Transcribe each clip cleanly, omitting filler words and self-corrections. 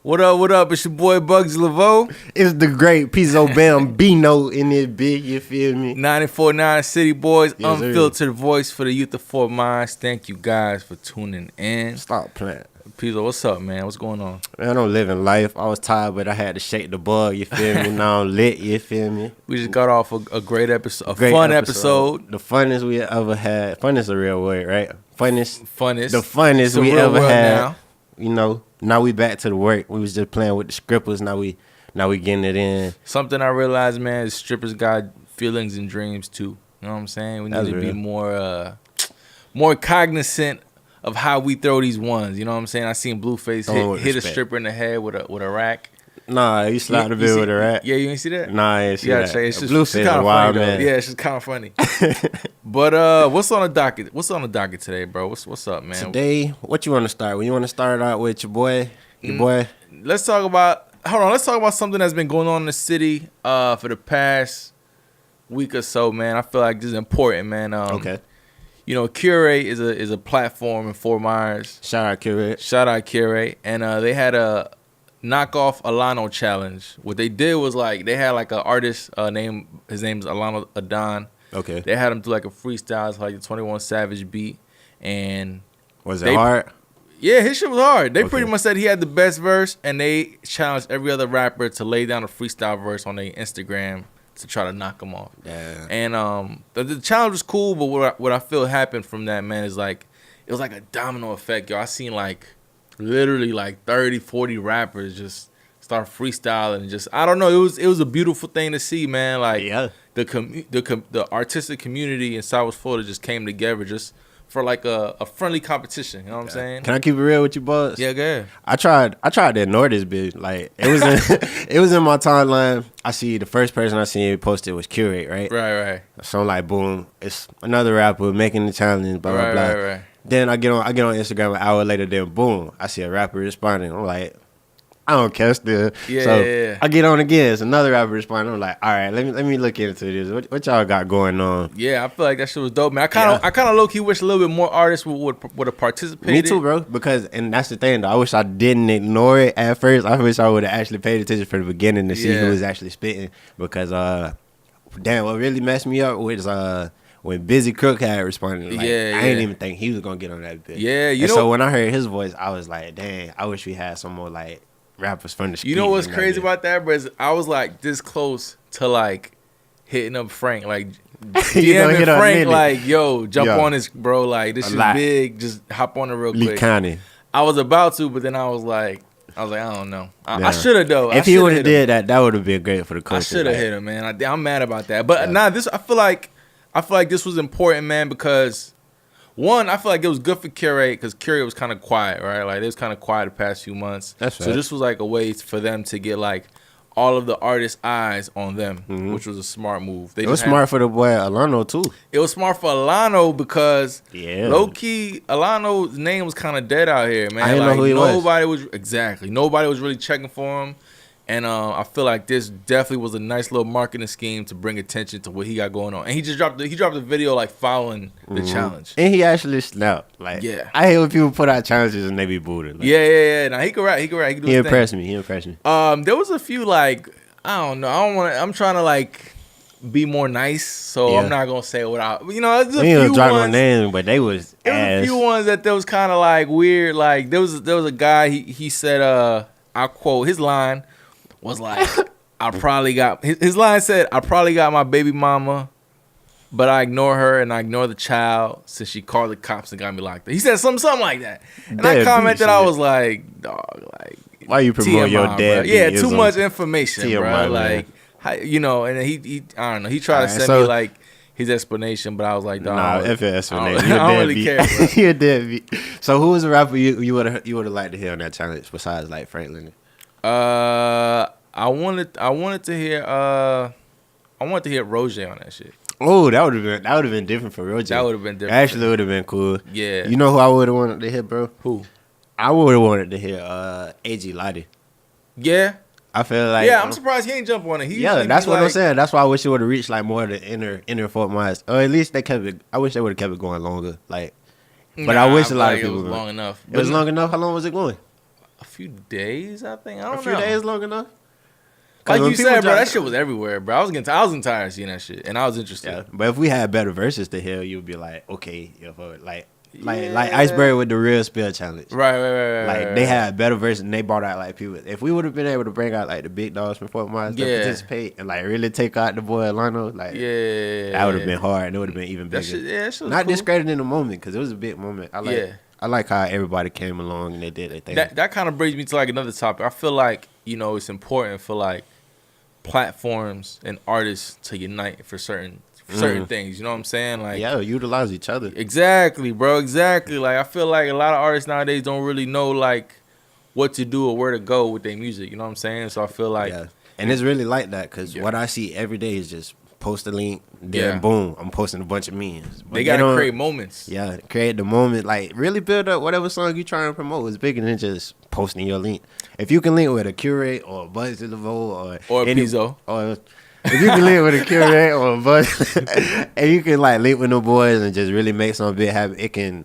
What up, what up? It's your boy Bugzy Lavoe. It's the great Peazo Bambino in this big, you feel me? 94.9 City Boys, Yes, sir. unfiltered voice for the youth of Fort Myers. Thank you guys for tuning in. Stop playing. Peazo, what's up, man? What's going on? Man, I'm living life. I was tired, but I had to shake the bug, you feel me? Now I'm lit, you feel me? We just got off a great episode, a fun episode. The funnest we ever had. Fun is a real word, right? Funnest. Funnest. The funnest It's a we real ever world had. now. You know, now we back to the work. We was just playing with the scribbles. Now we getting it in. Something I realized, man, is strippers got feelings and dreams too. You know what I'm saying? We need That's to be real. more cognizant of how we throw these ones. You know what I'm saying? I seen Blueface hit a stripper in the head with a rack. Nah, you slapped the bill with a rat. Yeah, you ain't see that? Nah, I ain't see that. It's just Blueface kind a of wild funny, man. though. Yeah, it's just kind of funny. But what's on the docket? What's on the docket today, bro? What's up, man? Today, what you want to start with? You want to start out with your boy? Let's talk about something that's been going on in the city for the past week or so, man. I feel like this is important, man. Okay. You know, Curate is a platform in Fort Myers. Shout out Curate. Shout out Curate. And they had a knockoff Alano challenge. What they did was like they had like an artist his name's Alano Adon. Okay. They had him do like a freestyle, it's like a 21 Savage beat. And Was it hard? yeah, his shit was hard. They Okay. pretty much said he had the best verse, and they challenged every other rapper to lay down a freestyle verse on their Instagram to try to knock him off. Yeah. And the challenge was cool, but what I feel happened from that, man, is like it was like a domino effect, yo. I seen like literally like 30, 40 rappers just start freestyling and just I don't know. It was a beautiful thing to see, man. Like Yeah. the artistic community in South Florida just came together just for like a friendly competition. You know what I'm saying? Can I keep it real with you, boss? Yeah, go ahead. I tried to ignore this bitch. Like it was it was in my timeline. I see the first person I seen posted was Curate, right? Right. So I'm like, boom, it's another rapper making the challenge, blah blah blah. Right. Then I get on Instagram an hour later. Then boom, I see a rapper responding. I'm like, I don't care still. Yeah. I get on again. It's another rapper responding. I'm like, all right, let me look into this. What y'all got going on? Yeah, I feel like that shit was dope, man. I kind of low key wish a little bit more artists would have participated. Me too, bro. Because and that's the thing though. I wish I didn't ignore it at first. I wish I would have actually paid attention from the beginning to see who was actually spitting. Because damn, what really messed me up was when Busy Crook had responded. Like, I didn't even think he was gonna get on that bit. Yeah, and so when I heard his voice, I was like, dang, I wish we had some more like rappers from the street. You know what's crazy about that, bro? Is I was like this close to like hitting up Frank, like DMing Frank, like, yo, jump on this, bro. Like this is big. Just hop on it real quick. County. I was about to, but then I was like, I don't know. I should have though. If he would have did that would have been great for the culture. I should have hit him, man. I'm mad about that. But I feel like this was important, man, because one, I feel like it was good for Curate because Curate was kind of quiet, right? Like, it was kind of quiet the past few months. That's so right. this was like a way for them to get like all of the artists' eyes on them, which was a smart move. It was smart for the boy Alano too. It was smart for Alano because low key Alano's name was kind of dead out here, man. I didn't know who he was. Nobody was really checking for him. And I feel like this definitely was a nice little marketing scheme to bring attention to what he got going on. And he just dropped a video like following the challenge. And he actually snapped. Like, I hate when people put out challenges and they be booted. Like, yeah. Now he can rap. He can do He his impressed thing. me. There was a few like I don't know. I'm trying to like be more nice, so I'm not gonna say what I. You know, there's a few ones. Drop no name, but they was. There was a few ones that was kind of like weird. Like there was a guy. He said I quote his line was like his line said, I probably got my baby mama, but I ignore her and I ignore the child since she called the cops and got me locked up. He said something like that. And I commented, I was like, dog, like, why you promote your dad? Yeah, too much information, bro. Like, you know, and he I don't know. He tried to send me like his explanation, but I was like, dog. Nah, F your explanation. I don't really care, bro. You're dead. So who was the rapper you would have liked to hear on that challenge besides like Franklin? I wanted to hear Roger on that shit. Oh, that would have been different for Roger. That would have been different. Actually, would have been cool. Yeah. You know who I would have wanted to hear, bro? Who? I would have wanted to hear A.G. Lottie. Yeah. I feel like I'm surprised he ain't jump on it. That's what I'm saying. That's why I wish it would have reached like more of the inner Fort Myers, or at least they kept it. I wish they would have kept it going longer. Like, but I wish a lot of people. It was long enough. It was long enough. How long was it going? a few days, I think. I don't know. A few days long enough. Like you said, bro, that shit was everywhere, bro. I was getting tired of seeing that shit, and I was interested. Yeah, but if we had better verses to hear, you'd be like, okay, like Iceberg with the real spell challenge. Right. Like they had better verses, and they brought out like people. If we would have been able to bring out like the big dogs from Fort Myers to participate and like really take out the boy Alano, like that would have been hard, and it would have been even bigger. That shit was not cool. discrediting the moment because it was a big moment. I like how everybody came along and they did their thing. That kind of brings me to like another topic. I feel like it's important for like platforms and artists to unite for certain things. You know what I'm saying? Like utilize each other. Exactly, bro. Exactly. Like I feel like a lot of artists nowadays don't really know like what to do or where to go with their music. You know what I'm saying? So I feel like and it's really like that because what I see every day is just post a link, then boom, I'm posting a bunch of memes. But they gotta create moments. Yeah, create the moment. Like really build up whatever song you trying to promote. It's bigger than just posting your link. If you can link with a Curate or a Bugzy Lavoe or Peazo, or if you can link with a Curate or a Bugzy, and you can like link with the boys and just really make something big happen, it can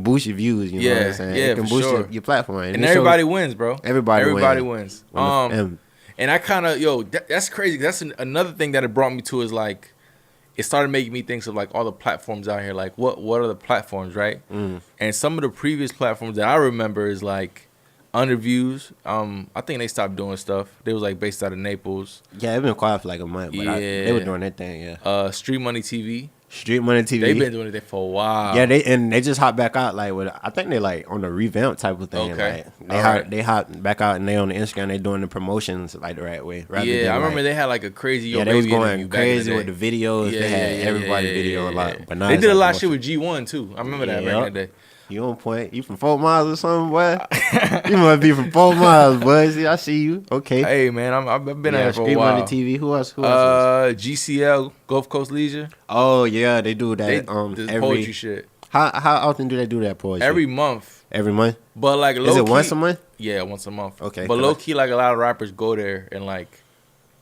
boost your views. You know what I'm saying? It can boost your platform, and everybody wins, bro. Everybody wins. And I kind of that's crazy. That's another thing that it brought me to is like it started making me think of like all the platforms out here. Like what are the platforms, right? And some of the previous platforms that I remember is like Underviews. I think they stopped doing stuff. They was like based out of Naples. Yeah, they've been quiet for like a month, but they were doing their thing. Yeah. Street Money TV. Street Money TV. They've been doing it for a while. Yeah, they just hopped back out like with I think they like on the revamp type of thing. Okay. Like, they hopped back out and they on the Instagram. They doing the promotions like the right way. Yeah, I remember they had like a crazy they was going crazy with the videos. They had everybody video a lot. But now they did a lot of shit with G1 too. I remember that back in the day. You on point. You from Fort Myers or something, boy? You must be from Fort Myers, boy. See, I see you. Okay. Hey, man, I've been out here for a while. Street Money TV. Who else? GCL, Gulf Coast Leisure. Oh, yeah, they do that. Every poetry shit. How often do they do that poetry? Every month. Every month? But like is it once a month? Yeah, once a month. Okay. But low key, like a lot of rappers go there and like,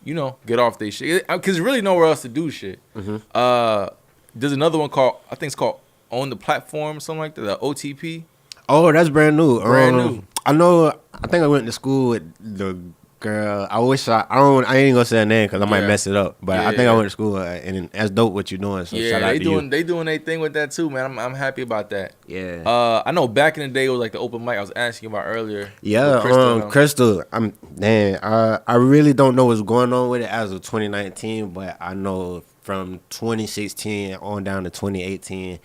get off their shit. Because there's really nowhere else to do shit. There's another one called, I think it's called On the Platform, something like that, the OTP. Oh, that's brand new. Brand new. I think I went to school with the girl. I ain't gonna say her name because I might mess it up. But I think I went to school and that's dope what you're doing. So shout out to you. They doing their thing with that too, man. I'm happy about that. Yeah. I know back in the day it was like the open mic I was asking about earlier. Yeah. Crystal. I really don't know what's going on with it as of 2019, but I know from 2016 on down to 2018.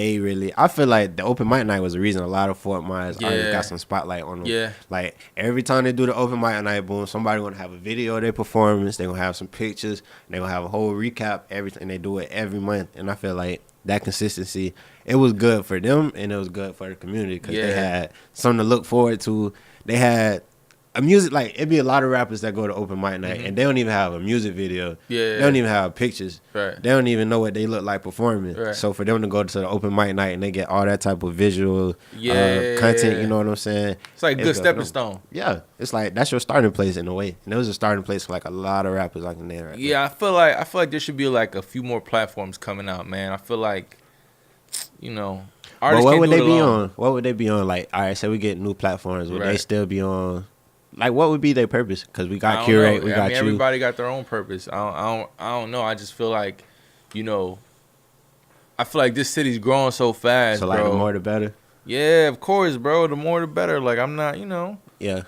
I feel like the open mic night was the reason a lot of Fort Myers artists got some spotlight on them. Yeah. Like every time they do the open mic night, boom, somebody gonna have a video of their performance. They gonna have some pictures. They gonna have a whole recap. Everything they do it every month, and I feel like that consistency, it was good for them and it was good for the community because they had something to look forward to. They had a music, like it'd be a lot of rappers that go to open mic night and they don't even have a music video. They don't even have pictures. Right. They don't even know what they look like performing. Right. So for them to go to the open mic night and they get all that type of visual content, you know what I'm saying? It's like a good stepping stone. Yeah. It's like that's your starting place in a way. And it was a starting place for like a lot of rappers like in there. Right I feel like there should be like a few more platforms coming out, man. I feel like artists but what would they be alone. on? What would they be on? Like, all right, so we get new platforms. Would they still be on? Like, what would be their purpose? Because we got Curate, we got you. Everybody got their own purpose. I don't know. I just feel like, I feel like this city's growing so fast, so, like, bro. The more the better? Yeah, of course, bro. The more the better. Like, I'm not, Yeah.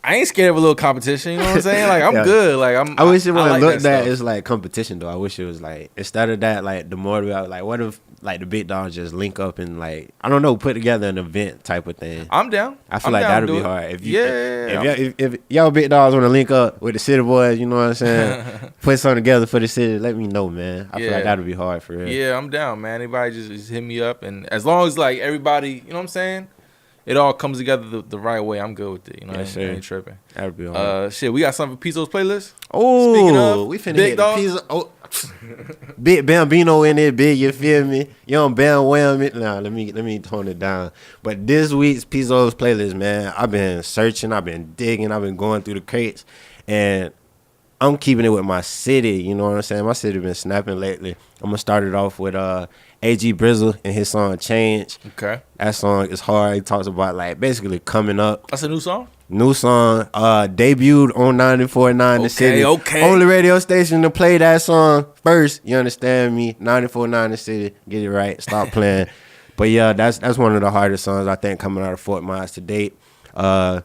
I ain't scared of a little competition, you know what I'm saying? Like, I'm good. Like, I wish it wasn't looked at as, like, competition, though. I wish it was, like, instead of that, like, the more, like, what if, like, the big dogs just link up and, like, I don't know, put together an event type of thing. I'm down. I feel like that would be hard. If y'all big dogs want to link up with the city boys, you know what I'm saying? Put something together for the city, let me know, man. I feel like that would be hard for real. Yeah, I'm down, man. Anybody just hit me up. And as long as, like, everybody, you know what I'm saying? It all comes together the right way. I'm good with it. I ain't tripping. That would be hard. Shit, we got something for Peazo's playlist. Oh, speaking of, we finna big hit dog. Peazo. Oh, big Bambino in there, big. You feel me? You don't Bam Wham it. Nah, let me tone it down. But this week's Peazo's playlist, man, I've been searching, I've been digging, I've been going through the crates, and I'm keeping it with my city. You know what I'm saying? My city been snapping lately. I'm gonna start it off with A.G. Brizzle and his song Change. Okay. That song is hard. He talks about like basically coming up. That's a new song? New song, debuted on 94.9 The City. Okay. Only radio station to play that song first. You understand me? 94.9 The City. Get it right. Stop playing. But yeah, that's one of the hardest songs I think coming out of Fort Myers to date. I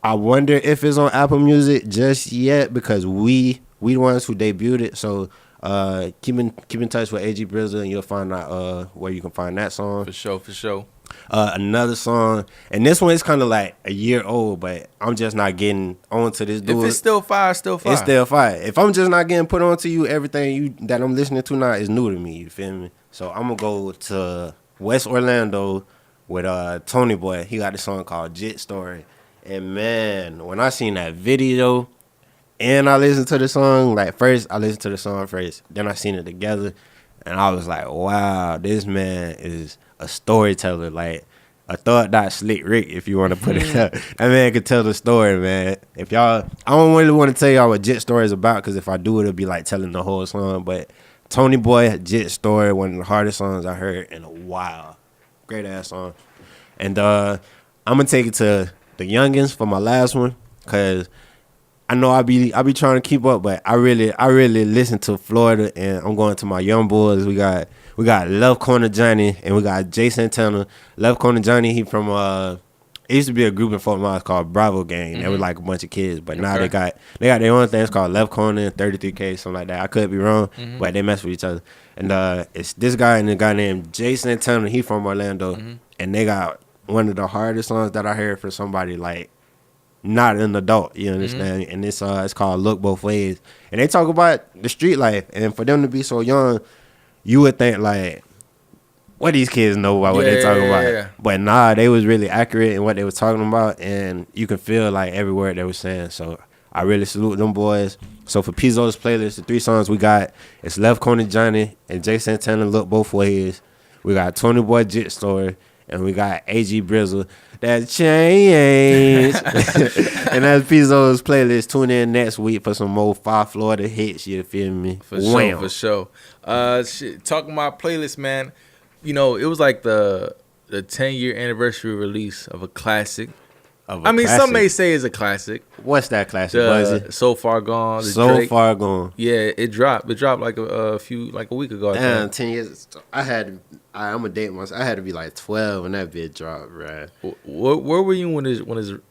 wonder if it's on Apple Music just yet because we the ones who debuted it. So keep in touch with AG Brizza and you'll find out where you can find that song. For sure. Another song, and this one is kind of like a year old, but I'm just not getting onto this dude. If it's still fire, It's still fire. If I'm just not getting put onto you, everything that I'm listening to now is new to me. You feel me? So I'm gonna go to West Orlando with Tony Boy. He got this song called Jet Story, and man, when I seen that video and I listened to the song, like first I listened to the song first, then I seen it together, and I was like, wow, this man is a storyteller, like a thought slick Rick, if you want to put it up. That man could tell the story, man. If y'all, I don't really want to tell y'all what Jet Story is about, because if I do, it'll be like telling the whole song. But Tony Boy, Jet Story, one of the hardest songs I heard in a while. Great ass song. And I'm gonna take it to the youngins for my last one, because I know I be trying to keep up, but I really listen to Florida, and I'm going to my young boys. We got Left Corner Johnny, and we got Jay Santana. Left Corner Johnny, he from it used to be a group in Fort Myers called Bravo Gang. They were like a bunch of kids, but now they got their own thing. It's called Left Corner, 33K, something like that. I could be wrong, but they mess with each other. And it's this guy and a guy named Jay Santana. He from Orlando, and they got one of the hardest songs that I heard for somebody like not an adult. You understand? And it's called Look Both Ways, and they talk about the street life. And for them to be so young, you would think like, what these kids know about what they talking about. Yeah. But nah, they was really accurate in what they was talking about, and you can feel like every word they was saying. So I really salute them boys. So for Peazo's playlist, the 3 songs we got, it's Left Corner Johnny and Jay Santana, Look Both Ways. We got Tony Boy, Jet Story, and we got AG Brizzle, That Change. And that's Peazo's playlist. Tune in next week for some more Far Florida hits, you feel me? For sure. Talking about playlist, man. You know, it was like the 10-year anniversary release of a classic. Some may say it's a classic. What's that classic, Bugzy? So Far Gone. So Far Gone. Yeah, it dropped. It dropped like a week ago. Damn, 10 years. I'm a date myself. I had to be like 12 when that bit dropped, right? Where were you when his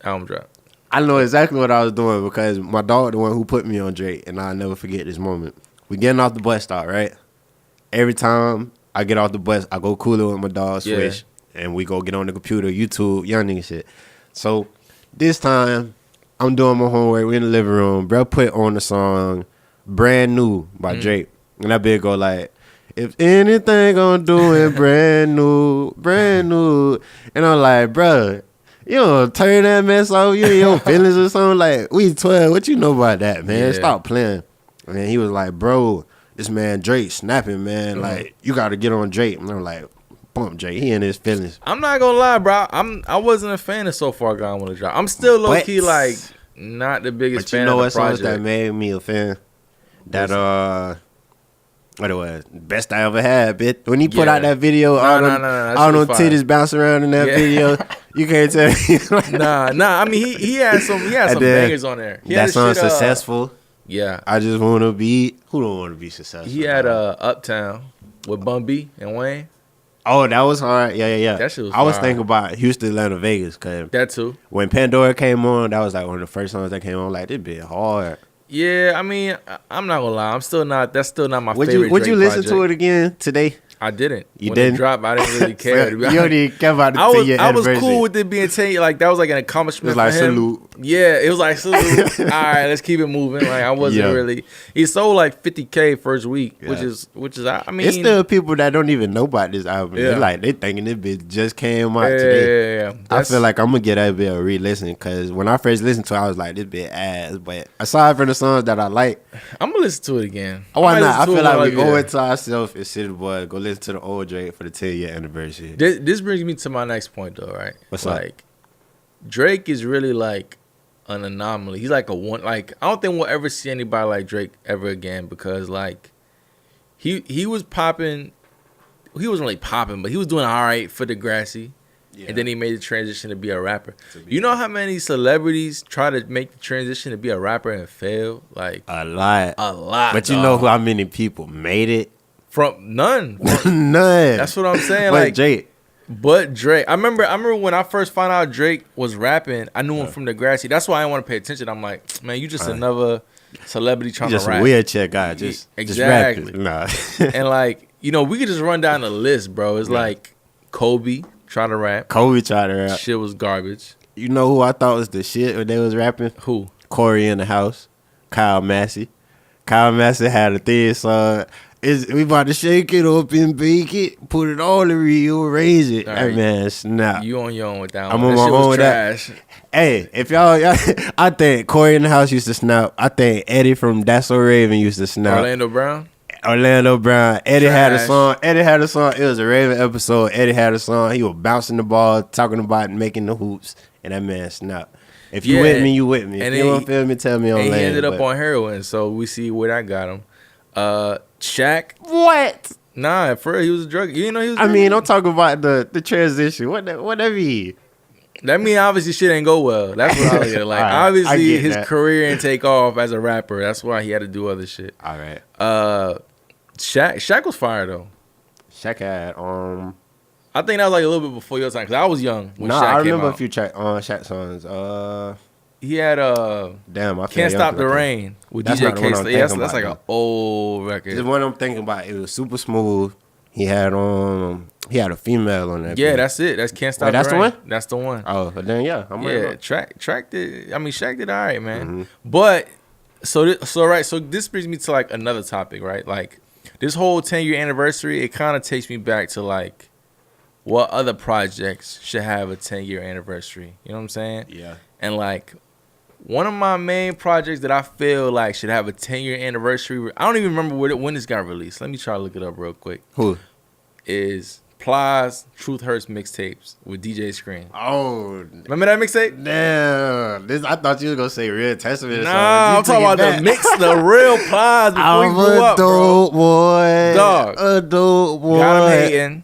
album dropped? I know exactly what I was doing because my dog, the one who put me on Drake, and I'll never forget this moment. We getting off the bus stop, right? Every time I get off the bus, I go cooler with my dog, Swish, and we go get on the computer, YouTube, young nigga shit. So this time, I'm doing my homework. We're in the living room. Bro put on the song Brand New by Drake. And that bit go like, if anything gonna do it brand new. And I'm like, bro, you don't turn that mess off. You ain't your feelings or something. Like, we 12. What you know about that, man? Yeah. Stop playing. And he was like, bro, this man Drake snapping, man. Like, you got to get on Drake. And I'm like, bump Drake. He in his feelings. I'm not gonna lie, bro. I wasn't a fan of So Far Gone when it dropped. I'm still low key like not the biggest fan of the project. But you know what songs that made me a fan? That what it was? Best I ever had, bitch. When he put out that video, all them titties bouncing around in that video. You can't tell me. Nah. I mean, he had some bangers on there. That song Successful. Yeah. I just want to be. Who don't want to be successful? He had Uptown with Bun B and Wayne. Oh, that was hard. Yeah. That shit was I was thinking about Houston, Atlanta, Vegas. Cause that too. When Pandora came on, that was like one of the first songs that came on. Like, this bit hard. Yeah, I mean, I'm not gonna lie. That's still not my favorite. Would you listen project. to it again today? I didn't. When it dropped, I didn't really care. You don't even care about the 10-year anniversary. I was cool with it being 10 years. Like, that was like an accomplishment. It was like for him. salute. Yeah, it was like salute. All right, let's keep it moving. Like, I wasn't really. He sold like 50K first week, which is. I mean, it's still people that don't even know about this album. Yeah. They thinking this bitch just came out today. Yeah. I feel like I'm gonna get that bit a re-listen because when I first listened to it, I was like, this bit ass. But aside from the songs that I like, I'm gonna listen to it again. Why not? I feel like we owe it to ourselves as City Boy. Go listen to the old Drake for the 10-year anniversary. This brings me to my next point, though, right? What's up? Like, Drake is really like an anomaly. He's like a one. Like, I don't think we'll ever see anybody like Drake ever again because like he was popping. He wasn't really popping, but he was doing all right for Degrassi. Yeah. And then he made the transition to be a rapper. You know how many celebrities try to make the transition to be a rapper and fail? Like a lot. But you know how many people made it? From none. None. That's what I'm saying. But like Drake. I remember when I first found out Drake was rapping, I knew him from the Grassy. That's why I didn't want to pay attention. I'm like, man, you just another celebrity trying to rap. Just a wheelchair guy. Just exactly. Just nah. And like, you know, we could just run down the list, bro. It's like Kobe tried to rap. Shit was garbage. You know who I thought was the shit when they was rapping? Who? Corey in the House. Kyle Massey. Kyle Massey had a theme song. We about to shake it up and bake it, put it all in real, raise it. All hey right. Man, snap. You on your own with that one. I'm on my own with that. Hey, if y'all, I think Corey in the House used to snap. I think Eddie from That's So Raven used to snap. Orlando Brown. Eddie had a song. It was a Raven episode. Eddie had a song. He was bouncing the ball, talking about making the hoops, and that man snapped. If you with me, you with me. If you don't feel me, tell me on land. He ended up on heroin, so we see where that got him. Shaq. What? Nah, for real, he was a drug. You know he was. I mean, I'm talking about the transition. What that mean? That mean obviously shit ain't go well. That's what I was like. Right, obviously his career didn't take off as a rapper. That's why he had to do other shit. All right. Shaq was fire though. Shaq had I think that was like a little bit before your time because I was young when Shaq I came remember out. a few Shaq songs. He had damn, I Can't Stop the Rain with DJ K. Yeah, that's like an old record. The one I'm thinking about, it was super smooth. He had a female on that. Yeah, beat. That's it. That's Can't Stop the Rain. That's the one? That's the one. Oh, but then Track did. I mean, Shaq did all right, man. Mm-hmm. But so this brings me to like another topic, right? Like this whole 10-year anniversary, it kind of takes me back to like what other projects should have a 10-year anniversary. You know what I'm saying? Yeah. And like one of my main projects that I feel like should have a 10-year anniversary. I don't even remember when this got released. Let me try to look it up real quick. Who? Is Plies Truth Hurts mixtapes with DJ Scream. Oh. Remember that mixtape? Damn. I thought you was going to say Real Testament. Nah, I'm talking about the real Plies before you grew up, bro. Boy. Dog. Adult boy. Got him hating.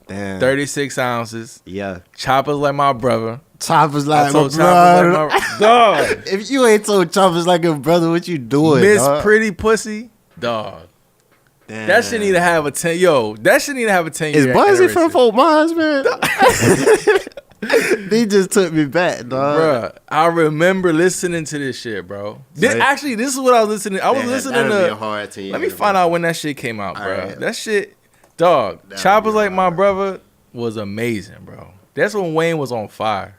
Damn. 36 ounces. Yeah. Choppers like my brother. Choppers like my brother. Dog. If you ain't told Choppers like your brother, what you doing, Miss dog? Pretty Pussy. Dog. Damn. That shit need to have a 10. Yo, that shit need to have a 10 year. Is Bugzy from Fort Myers, man? They just took me back, dog. Bruh, I remember listening to this shit, bro. This is what I was listening. I was listening to. Be a hard 10 let me find out when that shit came out, bro. Right. That shit, dog. Choppers like my brother was amazing, bro. That's when Wayne was on fire.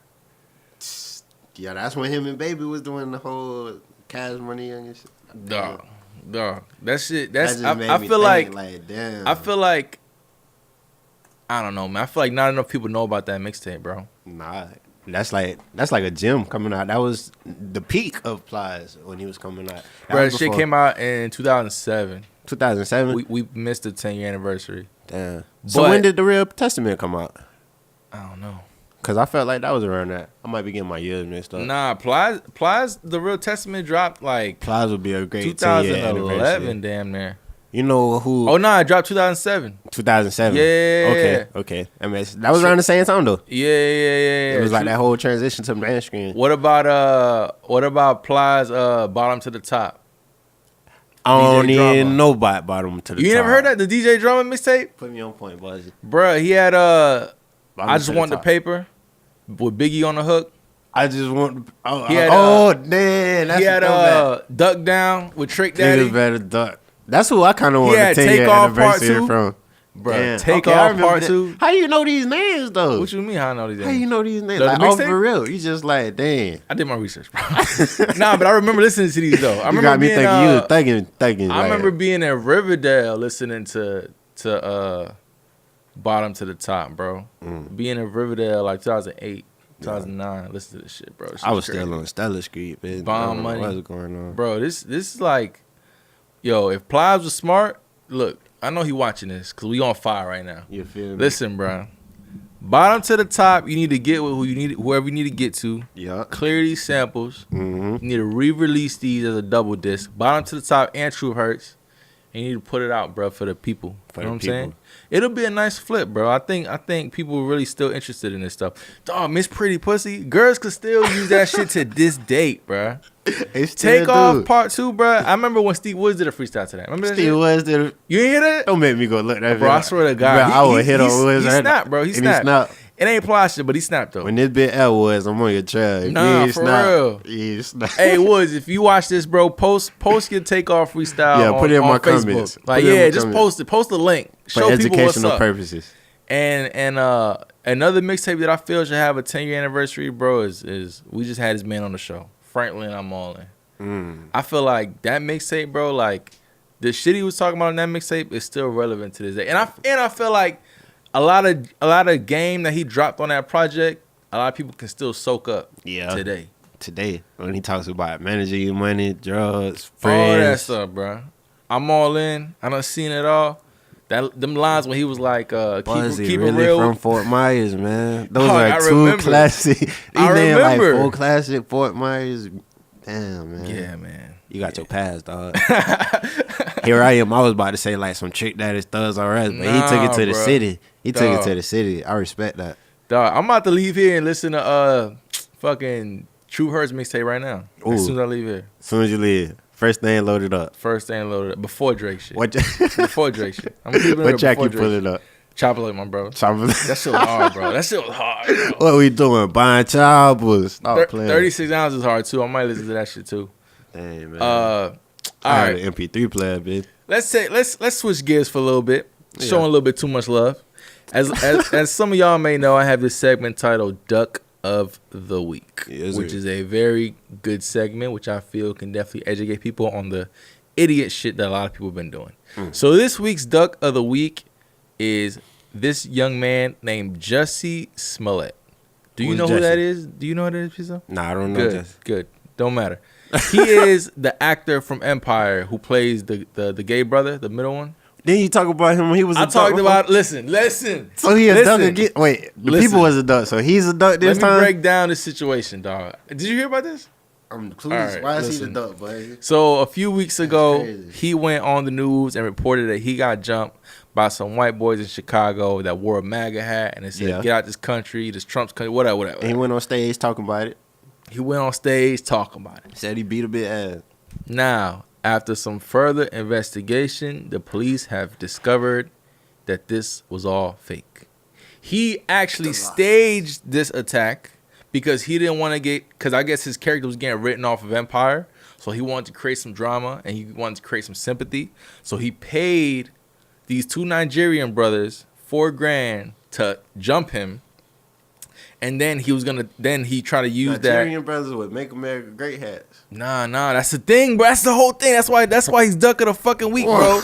Yeah, that's when him and Baby was doing the whole Cash Money and shit. Dog. That shit. That's. That I feel like. damn. I feel like. I don't know, man. I feel like not enough people know about that mixtape, bro. Nah, that's like a gem coming out. That was the peak of Plies when he was coming out. Bro, shit came out in 2007. 2007. We missed the 10-year anniversary. Damn. So when did the Real Testament come out? I don't know. Cause I felt like that was around that. I might be getting my years mixed up. Nah, Plies, the Real Testament dropped like Plies would be a great 2011, damn near. You know who? Oh no, it dropped 2007. 2007. Yeah. Okay. I mean, that was around the same time though. Yeah. It was like that whole transition to mainstream. What about Plies? Bottom to the Top. I don't even know about Bottom to the Top. You never heard that? The DJ Drama mixtape? Put me on point, Buzzy. Bruh, he had I Just Want the Paper with Biggie on the hook. I just want. Man, that's he had Duck Down with Trick Daddy. Niggas better duck. That's who I kind of want to Take Off Part 2 from. Bro, Take Off Part 2. How you know these names though? What you mean? How I know these names? How you know these names? Like, off for real? You just like, damn. I did my research, bro. Nah, but I remember listening to these though. I remember got me thinking you was thinking. I remember being in Riverdale listening to Bottom to the Top, bro. Being in Riverdale like 2008, 2009. Listen to this shit, bro. I was still on Stella Street, man. Bomb Money. What was going on, bro? This is like, yo, if Plies was smart, look. I know he watching this because we on fire right now. You feel me? Listen, bro. Bottom to the Top, you need to get with whoever you need to get to. Yeah. Clear these samples. Mm-hmm. You need to re-release these as a double disc. Bottom to the Top and Truth Hurts. And you need to put it out, bro, for the people. For you know the what I'm people. saying? It'll be a nice flip, bro. I think people are really still interested in this stuff. Dog, Miss Pretty Pussy, girls could still use that shit to this date, bro. Take Off Part 2, bro. I remember when Steve Woods did a freestyle to that. Remember that Steve Woods did it. You ain't hear that? Don't make me go look that. Bro, I swear to God. I would hit on Woods. He snapped, bro. He snapped. It ain't Plies shit, but he snapped, though. When this bit L was, I'm on your trail. Nah, for real. Yeah, hey, Woods, if you watch this, bro, post your Takeoff freestyle. Yeah, put it in my Facebook. comments. Like, just post it. Post the link. Show for people what's educational up. purposes. And another mixtape that I feel should have a 10-year anniversary, bro, is we just had his man on the show, Franklin. I'm all in. I feel like that mixtape, bro, like the shit he was talking about in that mixtape is still relevant to this day. And I feel like a lot of game that he dropped on that project, a lot of people can still soak up today. Today, when he talks about managing your money, drugs, friends. All that stuff, bro. I'm all in. I done seen it all. Them lines when he was like, Bugzy, keep really it real. from Fort Myers, man. Those Dog, are two classic. These names like full classic Fort Myers. Damn, man. Yeah, man. You got your pass, dog. Here I am. I was about to say like some Trick Daddy Thugs R Us, but he took it to the city. He took it to the city. I respect that. Dog, I'm about to leave here and listen to fucking True Hurts mixtape right now. Ooh. As soon as I leave here. As soon as you leave. First thing loaded up. Before Drake shit. What before Drake shit. I'm keeping what track you put it up? Chop it like my bro. Chop it. That shit was hard, bro. That shit was hard, bro. What we doing? Buying choppers. Stop playing. 36 ounces is hard too. I might listen to that shit too. Dang, man. All I right. had an MP3 player, bitch. Let's switch gears for a little bit. Showing a little bit too much love. As some of y'all may know, I have this segment titled Duck of the Week, which is a very good segment, which I feel can definitely educate people on the idiot shit that a lot of people have been doing. So this week's Duck of the Week is this young man named Jussie Smollett. Do you know who that is? Do you know who that is, Peazo? Nah, I don't know. Good. Don't matter. He is the actor from Empire who plays the gay brother, the middle one. Then you talk about him when he was a duck. I talked about, listen. So he a duck again? Wait, people was a duck, so he's a duck this time? Let me break down the situation, dog. Did you hear about this? I'm clueless. Right, why is he the duck, buddy? So a few weeks ago, he went on the news and reported that he got jumped by some white boys in Chicago that wore a MAGA hat and they said, get out this country, this Trump's country, whatever. And he went on stage talking about it. He went on stage talking about it. Said he beat a bit ass. Now, after some further investigation, the police have discovered that this was all fake. He actually staged this attack because he didn't want to because I guess his character was getting written off of Empire. So he wanted to create some drama and he wanted to create some sympathy. So he paid these two Nigerian brothers $4,000 to jump him. And then he tried to use Nigerian brothers would make America great hats. Nah, that's the thing, bro. That's the whole thing. That's why he's Duck of the fucking week, bro.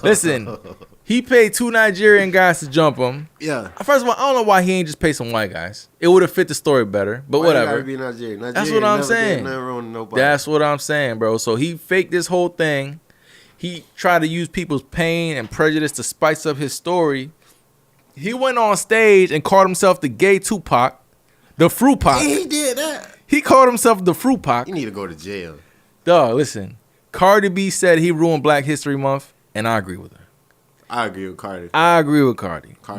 Listen, he paid two Nigerian guys to jump him. Yeah. First of all, I don't know why he ain't just pay some white guys. It would have fit the story better, but whatever. Gotta be Nigerian. That's what I'm saying. Nobody. That's what I'm saying, bro. So he faked this whole thing. He tried to use people's pain and prejudice to spice up his story. He went on stage and called himself the gay Tupac. The Fruit Pac. He did that. He called himself the Fruit Pac. He need to go to jail. Dog, listen. Cardi B said he ruined Black History Month, and I agree with her. I agree with Cardi.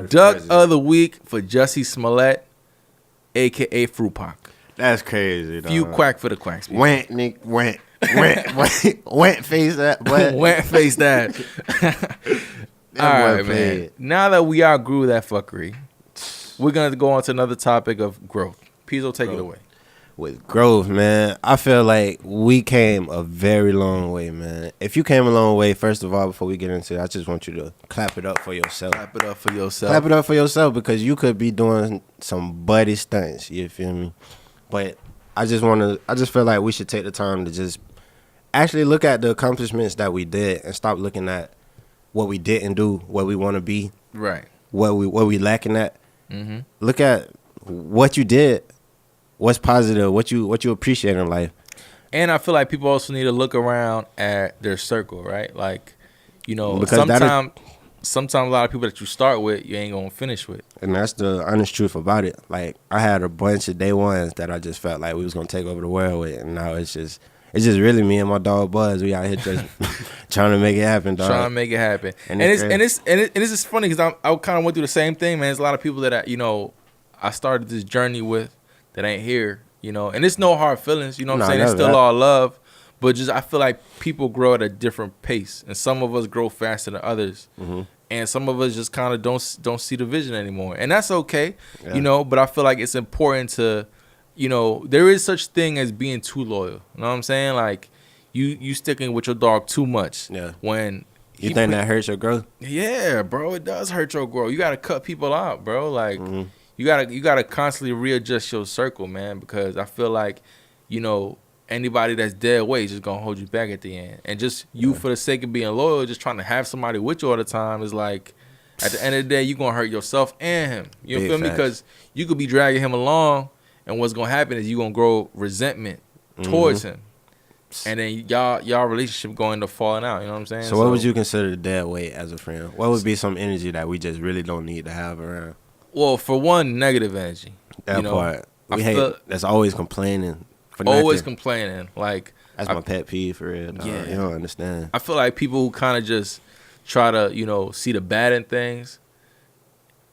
Duck of the Week for Jussie Smollett, a.k.a. Fruit Pac. That's crazy, dog. Few quack for the quacks. Went face that. Went face that. All right, man. Now that we outgrew that fuckery, we're going to go on to another topic of growth. Peazo, take it away. With growth, man, I feel like we came a very long way, man. If you came a long way, first of all, before we get into it, I just want you to clap it up for yourself. Clap it up for yourself. Clap it up for yourself because you could be doing some buddy stunts, you feel me? But I just feel like we should take the time to just actually look at the accomplishments that we did and stop looking at what we didn't do, what we want to be, right? What we lacking at. Mm-hmm. Look at what you did, what's positive, what you appreciate in life. And I feel like people also need to look around at their circle, right? Like, you know, because sometimes a lot of people that you start with, you ain't gonna finish with. And that's the honest truth about it. Like, I had a bunch of day ones that I just felt like we was gonna take over the world with, and now it's It's just really me and my dog Buzz. We out here just trying to make it happen, dog. Trying to make it happen. And it's just funny because I kind of went through the same thing, man. There's a lot of people that I started this journey with that ain't here, and it's no hard feelings, you know what I'm saying? It's still all love, but just I feel like people grow at a different pace, and some of us grow faster than others, and some of us just kind of don't see the vision anymore, and that's okay, but I feel like it's important to, there is such thing as being too loyal, you know what I'm saying? Like, you sticking with your dog too much. Yeah. When you think that hurts your growth? Yeah, bro, it does hurt your growth. You gotta cut people out, bro. Like, you gotta constantly readjust your circle, man. Because I feel like, anybody that's dead weight is just gonna hold you back at the end. And just you for the sake of being loyal, just trying to have somebody with you all the time is like, at the end of the day, you gonna hurt yourself and him. You feel me? Because you could be dragging him along, and what's gonna happen is you gonna grow resentment towards him. And then y'all relationship going to falling out. You know what I'm saying? So what would you consider the dead weight as a friend? What would be some energy that we just really don't need to have around? Well, for one, negative energy. That part. We hate that's always complaining. For always complaining. Like, that's my pet peeve for real. Yeah. You don't understand. I feel like people who kind of just try to, see the bad in things,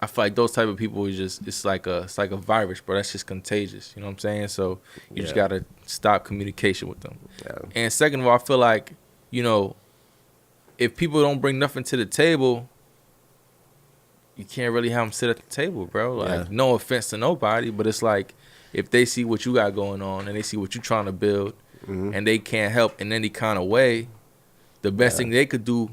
I feel like those type of people is just it's like a virus, bro. That's just contagious. You know what I'm saying? So you just gotta stop communication with them. Yeah. And second of all, I feel like, if people don't bring nothing to the table, you can't really have them sit at the table, bro. Like, no offense to nobody, but it's like if they see what you got going on and they see what you're trying to build, and they can't help in any kind of way, the best thing they could do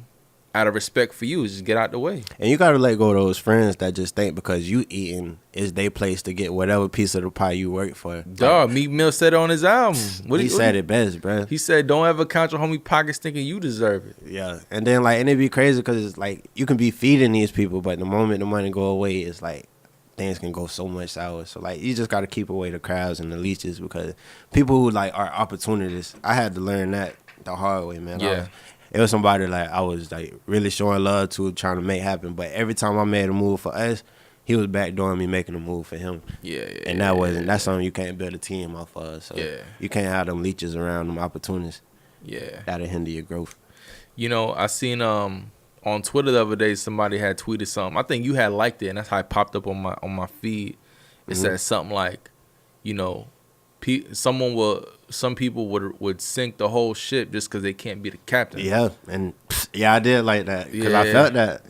out of respect for you is just get out the way. And you gotta let go of those friends that just think because you eating is their place to get whatever piece of the pie you work for. Dog, Meek Mill said it on his album. He said it best, bro. He said, "Don't ever count your homie pockets thinking you deserve it." Yeah, and then and it be crazy because it's like you can be feeding these people, but the moment the money go away, it's like things can go so much sour. So like you just gotta keep away the crowds and the leeches because people who are opportunists. I had to learn that the hard way, man. Yeah. It was somebody I was really showing love to, trying to make happen. But every time I made a move for us, he was backdooring me making a move for him. And that's something you can't build a team off of. So you can't have them leeches around, them opportunists. Yeah. That'll hinder your growth. I seen on Twitter the other day somebody had tweeted something. I think you had liked it, and that's how it popped up on my feed. It said something like, some people would sink the whole ship just because they can't be the captain. Yeah, and I did like that because I felt that.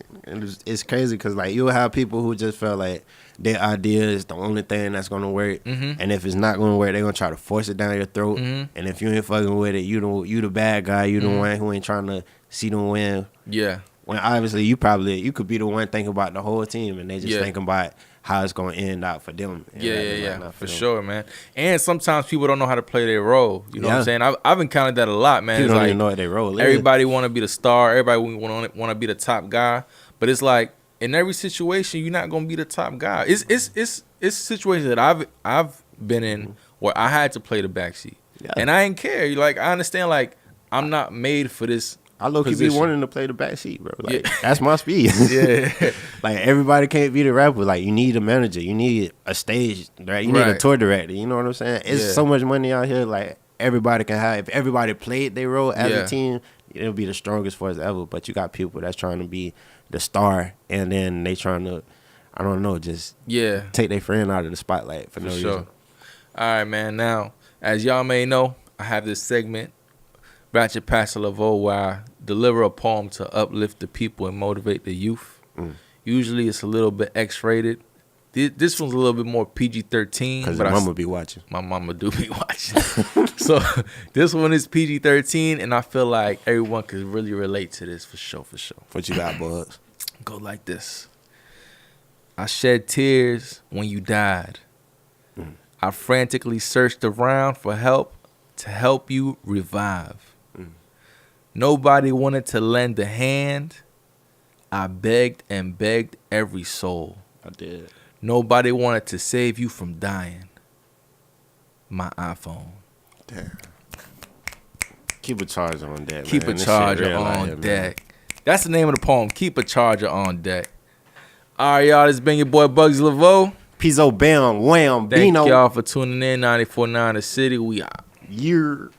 It's crazy because you'll have people who just felt like their idea is the only thing that's gonna work, and if it's not gonna work, they're gonna try to force it down your throat. And if you ain't fucking with it, you the bad guy. You the one who ain't trying to see them win. Yeah. When obviously you could be the one thinking about the whole team, and they just thinking about how it's going to end out for them. Yeah, for sure, man. And sometimes people don't know how to play their role. You know what I'm saying? I've encountered that a lot, man. People don't even know what their role is. Everybody want to be the star. Everybody want to be the top guy. But it's like, in every situation, you're not going to be the top guy. It's situations that I've been in where I had to play the backseat. Yeah. And I ain't care. I understand, I'm not made for this. I low-key be wanting to play the backseat, bro. That's my speed. Yeah. Everybody can't be the rapper. You need a manager. You need a stage, right? You need a tour director. You know what I'm saying? It's so much money out here. Everybody can have. If everybody played their role as a team, it'll be the strongest force ever. But you got people that's trying to be the star, and then they trying to, I don't know, just take their friend out of the spotlight for no reason. All right, man. Now, as y'all may know, I have this segment, Ratchet Pastor Lavoe, where I deliver a poem to uplift the people and motivate the youth. Usually it's a little bit X-rated. This one's a little bit more PG-13. Because your mama be watching. My mama do be watching. So this one is PG-13, and I feel like everyone could really relate to this for sure. What you got, Bugs? Go like this. I shed tears when you died. I frantically searched around for help to help you revive. Nobody wanted to lend a hand. I begged and begged every soul. I did. Nobody wanted to save you from dying. My iPhone. Damn. Keep a charger on deck, Keep a charger on deck. That's the name of the poem. Keep a charger on deck. All right, y'all. This has been your boy Bugzy Lavoe. Peazo, bam, wham, Thank y'all for tuning in. 94.9 The City. We out. Year.